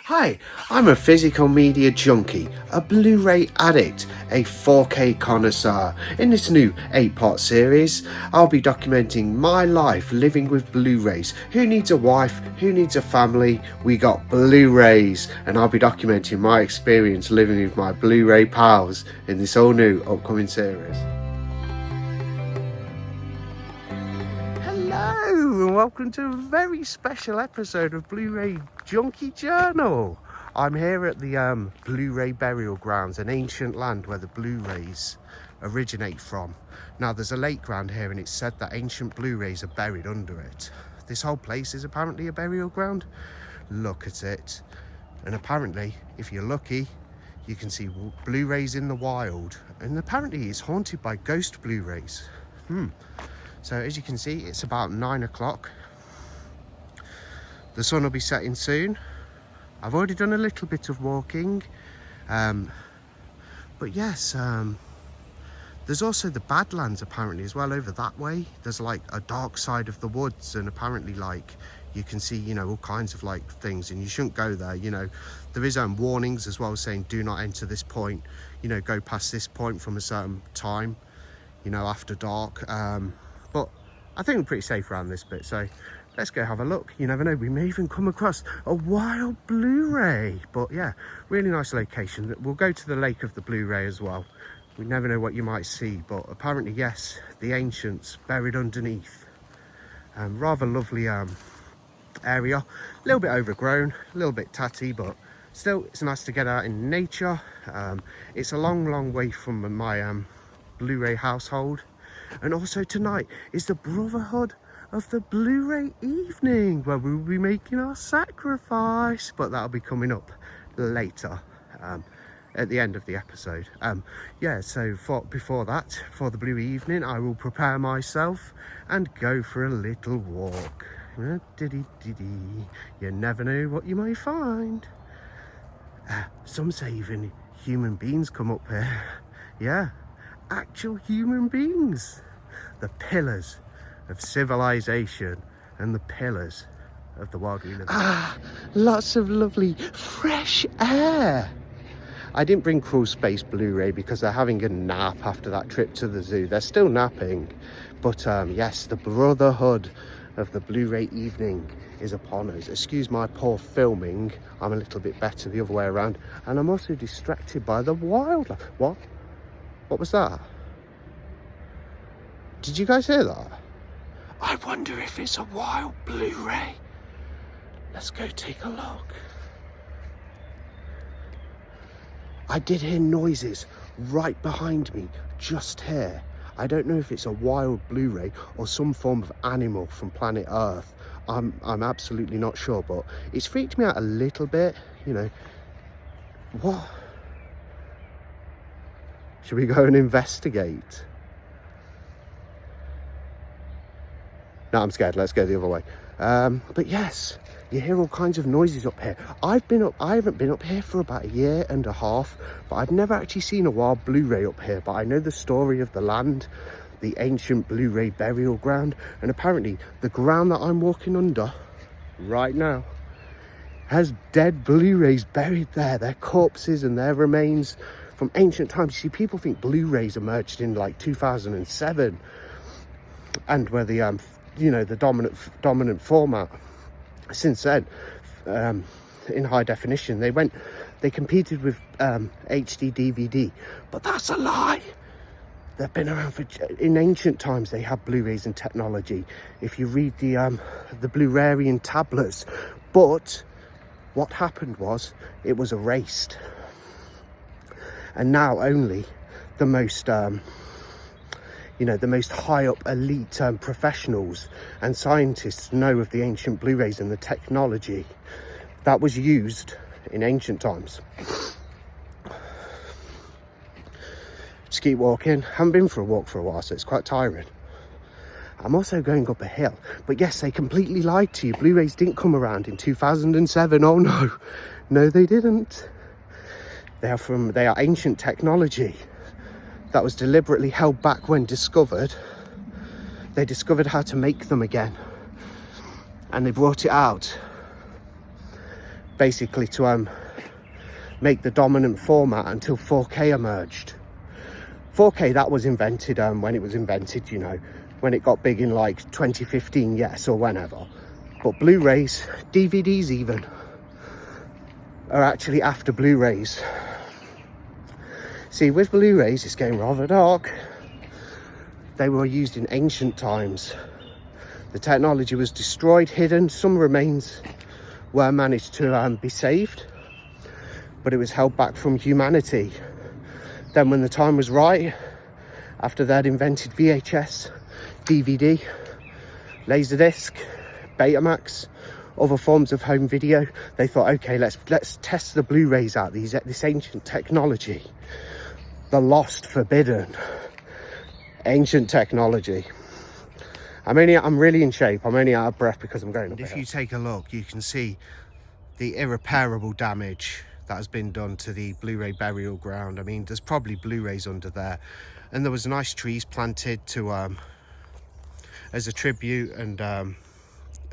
Hi, I'm a physical media junkie, a Blu-ray addict, a 4K connoisseur. In this new 8-part series, I'll be documenting my life living with Blu-rays. Who needs a wife? Who needs a family? We got Blu-rays, and I'll be documenting my experience living with my Blu-ray pals in this all new upcoming series. Hello and welcome to a very special episode of Blu-ray Junkie Journal. I'm here at the Blu-ray Burial Grounds, an ancient land where the Blu-rays originate from. Now there's a lake ground here and it's said that ancient Blu-rays are buried under it. This whole place is apparently a burial ground. Look at it. And apparently, if you're lucky, you can see Blu-rays in the wild. And apparently it's haunted by ghost Blu-rays. So as you can see, it's about 9 o'clock. The sun will be setting soon. I've already done a little bit of walking. But yes, there's also the Badlands apparently as well over that way. There's like a dark side of the woods, and apparently like you can see, you know, all kinds of like things, and you shouldn't go there. You know, there is warnings as well saying do not enter this point, you know, go past this point from a certain time, you know, after dark. But I think we're pretty safe around this bit, so let's go have a look. You never know, we may even come across a wild Blu-ray. But yeah, really nice location. We'll go to the lake of the Blu-ray as well. We never know what you might see, but apparently yes, the ancients buried underneath. Rather lovely area, a little bit overgrown, a little bit tatty, but still it's nice to get out in nature. It's a long way from my Blu-ray household. And also tonight is the Brotherhood of the Blu-ray evening, where we'll be making our sacrifice, but that'll be coming up later at the end of the episode. Yeah, so before that, for the Blu-ray evening, I will prepare myself and go for a little walk. You never know what you may find. Some say even human beings come up here. Yeah, actual human beings, the pillars of civilization and the pillars of the world we live in. Lots of lovely fresh air. I didn't bring Cruel Space Blu-ray because they're having a nap after that trip to the zoo. They're still napping, but yes, the Brotherhood of the Blu-ray evening is upon us. Excuse my poor filming, I'm a little bit better the other way around, and I'm also distracted by the wildlife. What was that? Did you guys hear that? I wonder if it's a wild Blu-ray. Let's go take a look. I did hear noises right behind me, just here. I don't know if it's a wild Blu-ray or some form of animal from planet Earth. I'm absolutely not sure, but it's freaked me out a little bit, you know. What? Should we go and investigate? No, I'm scared. Let's go the other way. But yes, you hear all kinds of noises up here. I haven't been up here for about 1.5 years, but I've never actually seen a wild Blu-ray up here. But I know the story of the land, the ancient Blu-ray burial ground, and apparently the ground that I'm walking under right now has dead Blu-rays buried there. Their corpses and their remains from ancient times. See, people think Blu-rays emerged in like 2007 and were the you know, the dominant format. Since then, in high definition, they competed with HD DVD, but that's a lie. They've been around in ancient times. They had Blu-rays and technology. If you read the Blu-rarian tablets, but what happened was it was erased. And now only the most, you know, the most high up elite professionals and scientists know of the ancient Blu-rays and the technology that was used in ancient times. Just keep walking. Haven't been for a walk for a while, so it's quite tiring. I'm also going up a hill, but yes, they completely lied to you. Blu-rays didn't come around in 2007. Oh no, they didn't. They are ancient technology that was deliberately held back when discovered. They discovered how to make them again, and they brought it out basically to make the dominant format until 4K emerged. 4K, that was invented when it was invented, you know, when it got big in like 2015, yes, or whenever. But Blu-rays, DVDs even, are actually after Blu-rays. See, with Blu-rays, it's getting rather dark. They were used in ancient times. The technology was destroyed, hidden. Some remains were managed to be saved, but it was held back from humanity. Then when the time was right, after they'd invented VHS, DVD, Laserdisc, Betamax, other forms of home video, they thought, okay, let's test the Blu-rays out, this ancient technology, the lost, forbidden, ancient technology. I'm really in shape. I'm only out of breath because I'm going up. If you take a look, you can see the irreparable damage that has been done to the Blu-ray Burial Ground. I mean, there's probably Blu-rays under there, and there was nice trees planted to as a tribute and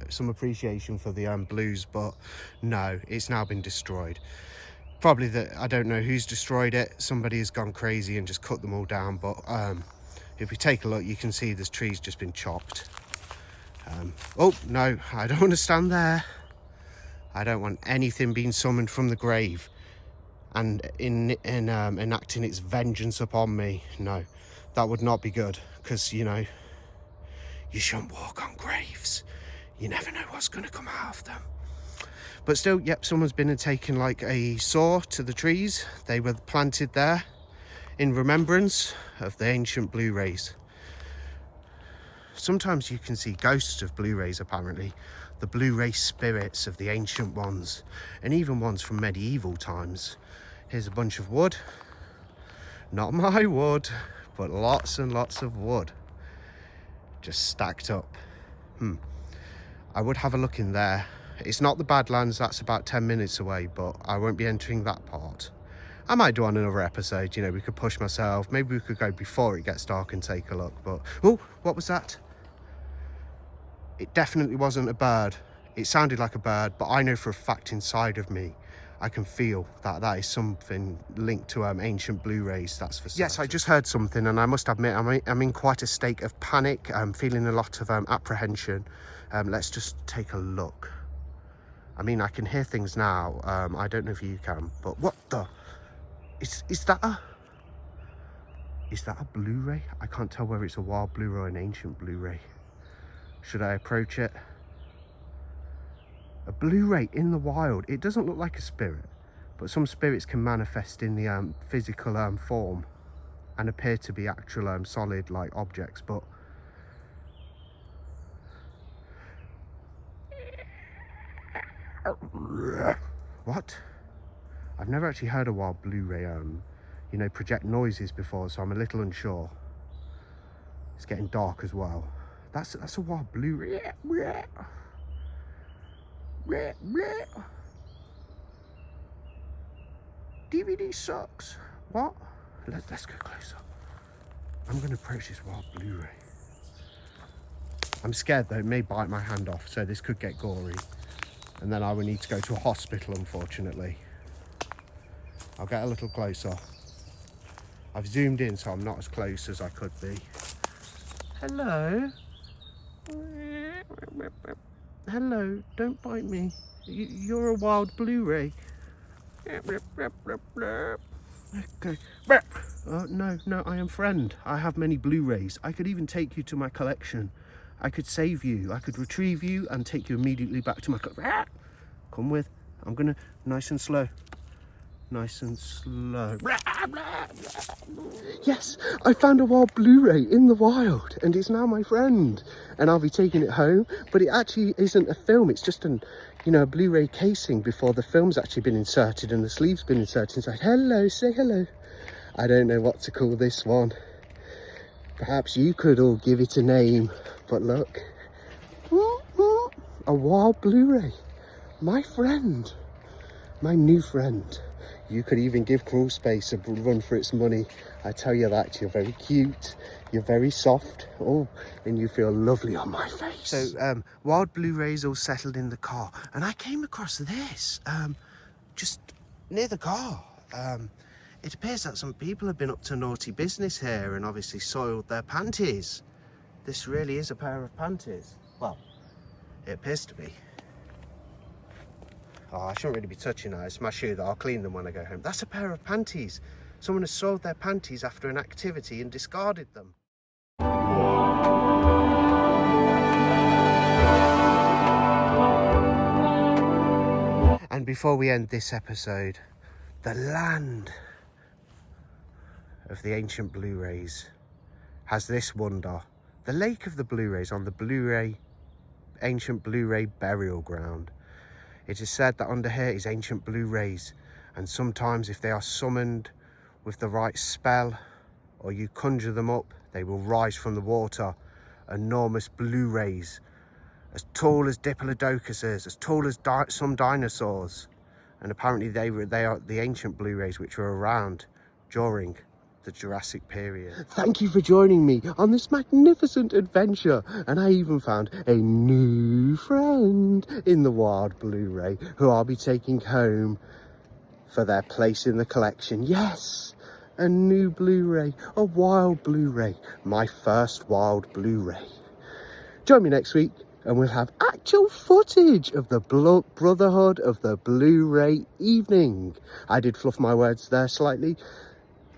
some appreciation for the blues, but no, it's now been destroyed. Probably that, I don't know who's destroyed it. Somebody has gone crazy and just cut them all down, but if we take a look, you can see this tree's just been chopped. Oh no, I don't want to stand there. I don't want anything being summoned from the grave and enacting its vengeance upon me. No, that would not be good, because, you know, you shouldn't walk on graves. You never know what's going to come out of them. But still, yep, someone's been and taken like a saw to the trees. They were planted there in remembrance of the ancient Blu-rays. Sometimes you can see ghosts of Blu-rays, apparently. The Blu-ray spirits of the ancient ones, and even ones from medieval times. Here's a bunch of wood. Not my wood, but lots and lots of wood. Just stacked up. I would have a look in there. It's not the Badlands, that's about 10 minutes away, but I won't be entering that part. I might do on another episode, you know, we could push myself. Maybe we could go before it gets dark and take a look, but... Oh, what was that? It definitely wasn't a bird. It sounded like a bird, but I know for a fact inside of me, I can feel that that is something linked to ancient Blu-rays, that's for certain. Yes, I just heard something, and I must admit, I'm in quite a state of panic. I'm feeling a lot of apprehension. Let's just take a look. I mean, I can hear things now. I don't know if you can, but what the... Is that a Blu-ray? I can't tell whether it's a wild Blu-ray or an ancient Blu-ray. Should I approach it? A Blu-ray in the wild. It doesn't look like a spirit, but some spirits can manifest in the physical form and appear to be actual solid like objects, but what? I've never actually heard a wild Blu-ray you know, project noises before, so I'm a little unsure. It's getting dark as well. That's a wild Blu-ray. DVD sucks. What? Let's go closer. I'm going to approach this wild Blu-ray. I'm scared though, it may bite my hand off, so this could get gory. And then I will need to go to a hospital, unfortunately. I'll get a little closer. I've zoomed in, so I'm not as close as I could be. Hello? Hello, don't bite me. You're a wild Blu-ray. Okay. Oh, no, I am friend. I have many Blu-rays. I could even take you to my collection. I could save you. I could retrieve you and take you immediately back to my collection. Come with. I'm gonna, nice and slow. Nice and slow. Yes, I found a wild Blu-ray in the wild, and it's now my friend. And I'll be taking it home, but it actually isn't a film. It's just an, you know, a Blu-ray casing before the film's actually been inserted and the sleeve's been inserted inside. Hello, say hello. I don't know what to call this one. Perhaps you could all give it a name, but look. A wild Blu-ray. My friend. My new friend. You could even give Crawl Space a run for its money. I tell you that. You're very cute. You're very soft. Oh, and you feel lovely on my face. So, wild Blu-rays all settled in the car. And I came across this, just near the car. It appears that some people have been up to naughty business here and obviously soiled their panties. This really is a pair of panties. Well, it appears to be. Oh, I shouldn't really be touching that. It's my shoe that I'll clean them when I go home. That's a pair of panties. Someone has soiled their panties after an activity and discarded them. And before we end this episode, the land of the ancient Blu-rays has this wonder. The lake of the Blu-rays on the Ancient Blu-Ray Burial Ground. It is said that under here is ancient Blu-rays, and sometimes if they are summoned with the right spell, or you conjure them up, they will rise from the water. Enormous Blu-rays, as tall as Diplodocuses, as tall as some dinosaurs. And apparently they are the ancient Blu-rays which were around during the Jurassic period. Thank you for joining me on this magnificent adventure, and I even found a new friend in the wild Blu-ray who I'll be taking home for their place in the collection. Yes, a new Blu-ray, a wild Blu-ray, my first wild Blu-ray. Join me next week and we'll have actual footage of the Brotherhood of the Blu-ray evening. I did fluff my words there slightly.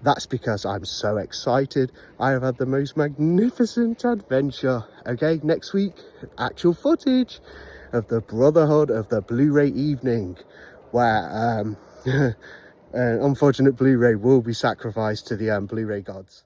That's because I'm so excited. I have had the most magnificent adventure. Okay, next week, actual footage of the Brotherhood of the Blu-ray evening, where an unfortunate Blu-ray will be sacrificed to the Blu-ray gods.